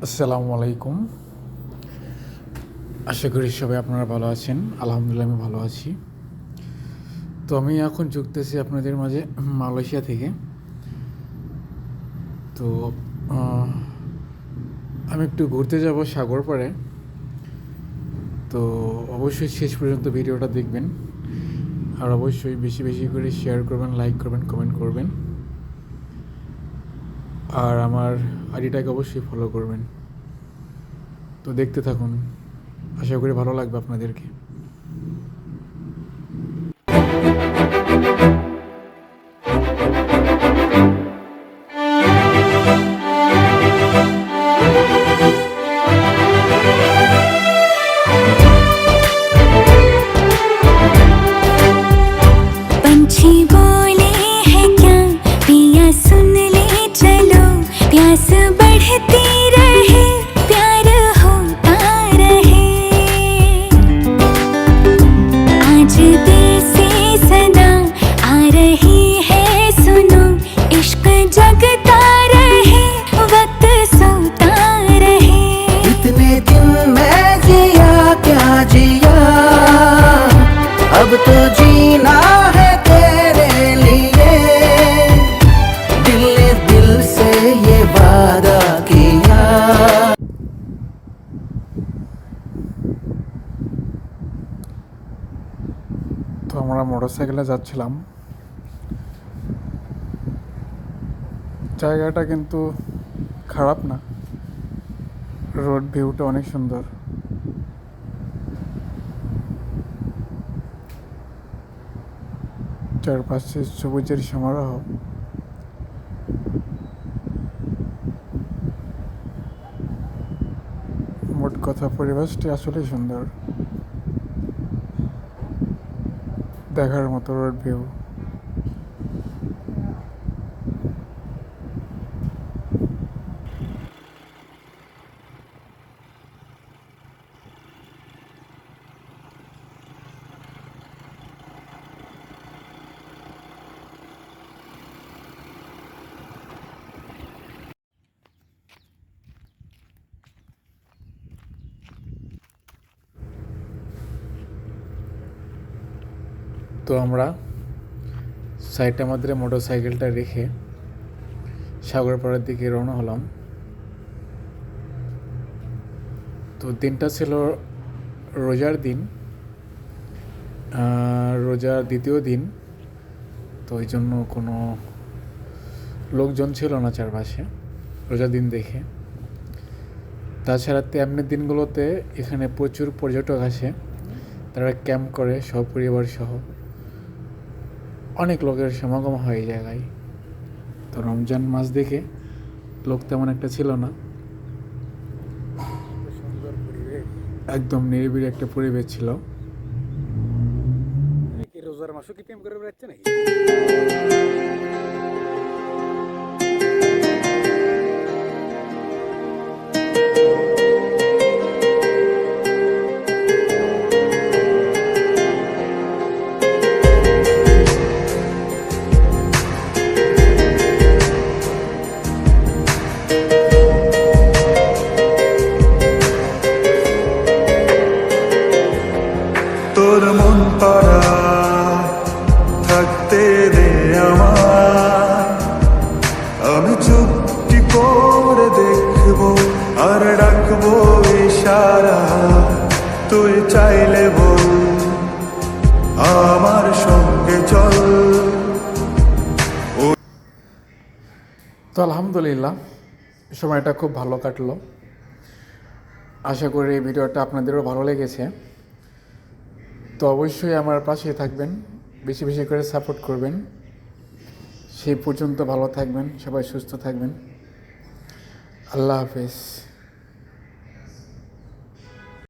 আসসালামু আলাইকুম। আশা করি সবাই আপনারা ভালো আছেন। আলহামদুলিল্লাহ আমি ভালো আছি। তো আমি এখন যুক্তেছি আপনাদের মাঝে মালয়েশিয়া থেকে। তো আমি একটু ঘুরতে যাব সাগর পাড়ে। তো অবশ্যই শেষ পর্যন্ত ভিডিওটা দেখবেন, আর অবশ্যই বেশি বেশি করে শেয়ার করবেন, লাইক করবেন, কমেন্ট করবেন, আর আমার আইডিটাকে অবশ্যই ফলো করবেন। তো দেখতে থাকুন, আশা করি ভালো লাগবে আপনাদেরকে। पंछी बोले हैं क्या पिया सुन ले चलो, प्यास बढ़ती रहे प्यार होता रहे। आज दिल से सदा आ रही है सुनो, इश्क जगता रहे वक्त सोता रहे। इतने दिन मैं जिया क्या जिया, अब तो जीना है तेरे लिए। दिल ने दिल से ये वादा किया। তো আমরা মোটরসাইকেলে যাচ্ছিলাম। জায়গাটা কিন্তু খারাপ না, রোড ভিউটা অনেক সুন্দর। চারপাশে সবুজের সমারোহ। মোট কথা পরিবেশটি আসলে সুন্দর, দেখার মতো রোড ভিউ। তো আমরা সাইডটার মধ্যে মোটর সাইকেলটা রেখে সাগরপাড়ার দিকে রওনা হলাম। তো দিনটা ছিল রোজার দিন, রোজার দ্বিতীয় দিন। তো এই জন্য কোনো লোকজন ছিল না চারপাশে রোজার দিন দেখে। তাছাড়া তেমনি দিনগুলোতে এখানে প্রচুর পর্যটক আসে, তারা ক্যাম্প করে সপরিবার সহ। অনেক লোকের সমাগম হয় এই জায়গায়। তো রমজান মাস দেখে লোক তেমন একটা ছিল না, একদম নিরিবিলি একটা পরিবেশ ছিল। রোজার মাসও কি প্রেম করে বেড়াচ্ছে নাকি? তোর মন পাড়া থাকতে দে আমায়, আমি চুপটি করে দেখবো আর ডাকবো ইশারা। তুই চাইলে বল আমার সঙ্গে চল। তো আলহামদুলিল্লাহ সময়টা খুব ভালো কাটলো। আশা করি এই ভিডিওটা আপনাদেরও ভালো লেগেছে। তো অবশ্যই আমার পাশে থাকবেন, বেশি বেশি করে সাপোর্ট করবেন। সেই পর্যন্ত ভালো থাকবেন, সবাই সুস্থ থাকবেন। আল্লাহ হাফেজ।